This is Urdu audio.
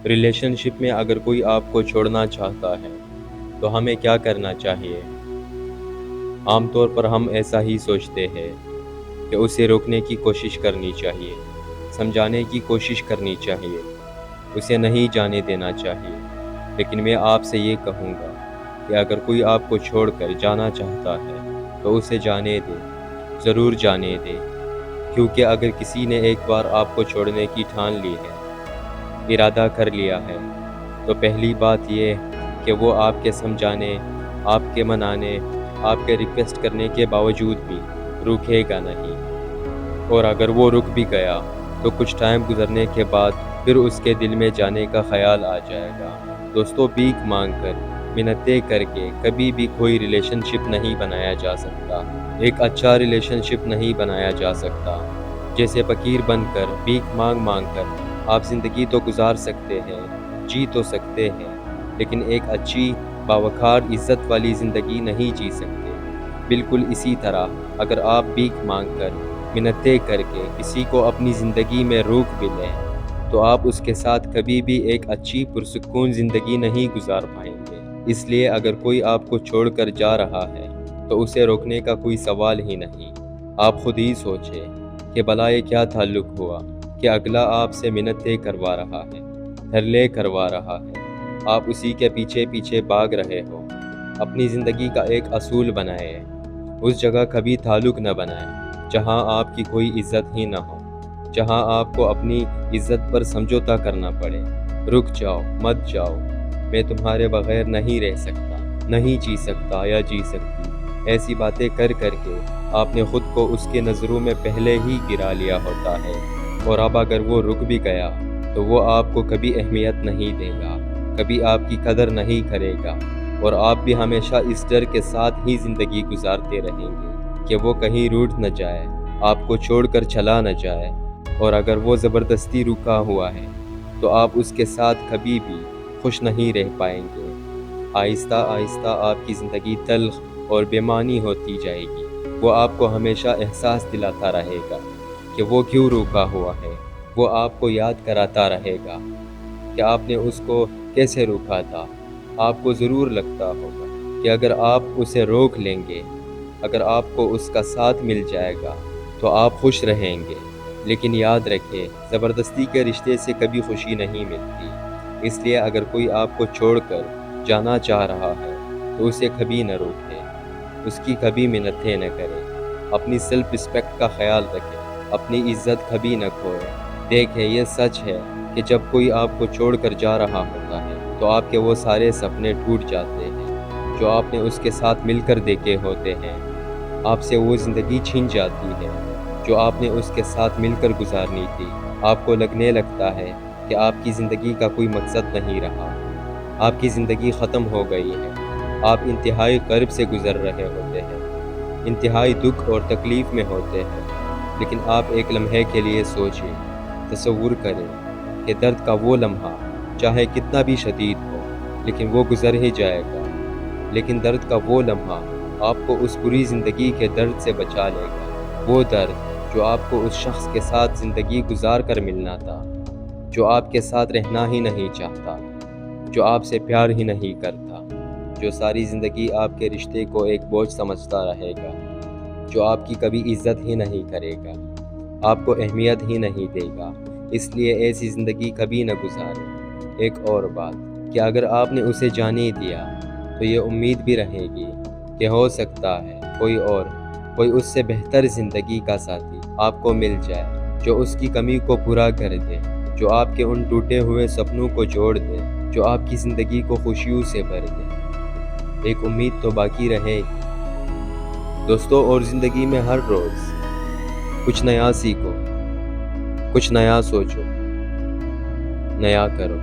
ریلیشن شپ میں اگر کوئی آپ کو چھوڑنا چاہتا ہے تو ہمیں کیا کرنا چاہیے؟ عام طور پر ہم ایسا ہی سوچتے ہیں کہ اسے روکنے کی کوشش کرنی چاہیے، سمجھانے کی کوشش کرنی چاہیے، اسے نہیں جانے دینا چاہیے۔ لیکن میں آپ سے یہ کہوں گا کہ اگر کوئی آپ کو چھوڑ کر جانا چاہتا ہے تو اسے جانے دے، ضرور جانے دے، کیونکہ اگر کسی نے ایک بار آپ کو چھوڑنے کی ٹھان لی ہے، ارادہ کر لیا ہے، تو پہلی بات یہ کہ وہ آپ کے سمجھانے، آپ کے منانے، آپ کے ریکویسٹ کرنے کے باوجود بھی رکے گا نہیں، اور اگر وہ رک بھی گیا تو کچھ ٹائم گزرنے کے بعد پھر اس کے دل میں جانے کا خیال آ جائے گا۔ دوستو، بھیک مانگ کر، منتیں کر کے کبھی بھی کوئی ریلیشن شپ نہیں بنایا جا سکتا، ایک اچھا ریلیشن شپ نہیں بنایا جا سکتا۔ جیسے فقیر بن کر، بھیک مانگ مانگ کر آپ زندگی تو گزار سکتے ہیں، جی تو سکتے ہیں، لیکن ایک اچھی، باوقار، عزت والی زندگی نہیں جی سکتے۔ بالکل اسی طرح اگر آپ بھیک مانگ کر، منتیں کر کے کسی کو اپنی زندگی میں روک بھی لیں تو آپ اس کے ساتھ کبھی بھی ایک اچھی پرسکون زندگی نہیں گزار پائیں گے۔ اس لیے اگر کوئی آپ کو چھوڑ کر جا رہا ہے تو اسے روکنے کا کوئی سوال ہی نہیں۔ آپ خود ہی سوچیں کہ بھلا یہ کیا تعلق ہوا کہ اگلا آپ سے منتیں کروا رہا ہے، دھرلے کروا رہا ہے، آپ اسی کے پیچھے پیچھے بھاگ رہے ہو۔ اپنی زندگی کا ایک اصول بنائیں، اس جگہ کبھی تعلق نہ بنائیں جہاں آپ کی کوئی عزت ہی نہ ہو، جہاں آپ کو اپنی عزت پر سمجھوتا کرنا پڑے۔ رک جاؤ، مت جاؤ، میں تمہارے بغیر نہیں رہ سکتا، نہیں جی سکتا یا جی سکتی۔ ایسی باتیں کر کر کے آپ نے خود کو اس کے نظروں میں پہلے ہی گرا لیا ہوتا ہے، اور اب اگر وہ رک بھی گیا تو وہ آپ کو کبھی اہمیت نہیں دے گا، کبھی آپ کی قدر نہیں کرے گا، اور آپ بھی ہمیشہ اس ڈر کے ساتھ ہی زندگی گزارتے رہیں گے کہ وہ کہیں روٹھ نہ جائے، آپ کو چھوڑ کر چلا نہ جائے۔ اور اگر وہ زبردستی رکا ہوا ہے تو آپ اس کے ساتھ کبھی بھی خوش نہیں رہ پائیں گے۔ آہستہ آہستہ آپ کی زندگی تلخ اور بے معنی ہوتی جائے گی۔ وہ آپ کو ہمیشہ احساس دلاتا رہے گا کہ وہ کیوں رکا ہوا ہے، وہ آپ کو یاد کراتا رہے گا کہ آپ نے اس کو کیسے روکا تھا۔ آپ کو ضرور لگتا ہوگا کہ اگر آپ اسے روک لیں گے، اگر آپ کو اس کا ساتھ مل جائے گا تو آپ خوش رہیں گے، لیکن یاد رکھیں، زبردستی کے رشتے سے کبھی خوشی نہیں ملتی۔ اس لیے اگر کوئی آپ کو چھوڑ کر جانا چاہ رہا ہے تو اسے کبھی نہ روکیں، اس کی کبھی منتیں نہ کریں، اپنی سیلف رسپیکٹ کا خیال رکھیں، اپنی عزت کبھی نہ کھوئیں۔ دیکھیں، یہ سچ ہے کہ جب کوئی آپ کو چھوڑ کر جا رہا ہوتا ہے تو آپ کے وہ سارے سپنے ٹوٹ جاتے ہیں جو آپ نے اس کے ساتھ مل کر دیکھے ہوتے ہیں، آپ سے وہ زندگی چھن جاتی ہے جو آپ نے اس کے ساتھ مل کر گزارنی تھی۔ آپ کو لگنے لگتا ہے کہ آپ کی زندگی کا کوئی مقصد نہیں رہا، آپ کی زندگی ختم ہو گئی ہے، آپ انتہائی کرب سے گزر رہے ہوتے ہیں، انتہائی دکھ اور تکلیف میں ہوتے ہیں، لیکن آپ ایک لمحے کے لیے سوچیں، تصور کریں کہ درد کا وہ لمحہ چاہے کتنا بھی شدید ہو لیکن وہ گزر ہی جائے گا، لیکن درد کا وہ لمحہ آپ کو اس بری زندگی کے درد سے بچا لے گا، وہ درد جو آپ کو اس شخص کے ساتھ زندگی گزار کر ملنا تھا، جو آپ کے ساتھ رہنا ہی نہیں چاہتا، جو آپ سے پیار ہی نہیں کرتا، جو ساری زندگی آپ کے رشتے کو ایک بوجھ سمجھتا رہے گا، جو آپ کی کبھی عزت ہی نہیں کرے گا، آپ کو اہمیت ہی نہیں دے گا۔ اس لیے ایسی زندگی کبھی نہ گزاریں۔ ایک اور بات کہ اگر آپ نے اسے جانے دیا تو یہ امید بھی رہے گی کہ ہو سکتا ہے کوئی اس سے بہتر زندگی کا ساتھی آپ کو مل جائے، جو اس کی کمی کو پورا کر دے، جو آپ کے ان ٹوٹے ہوئے سپنوں کو جوڑ دے، جو آپ کی زندگی کو خوشیوں سے بھر دے۔ ایک امید تو باقی رہے گی دوستو، اور زندگی میں ہر روز کچھ نیا سیکھو، کچھ نیا سوچو، نیا کرو۔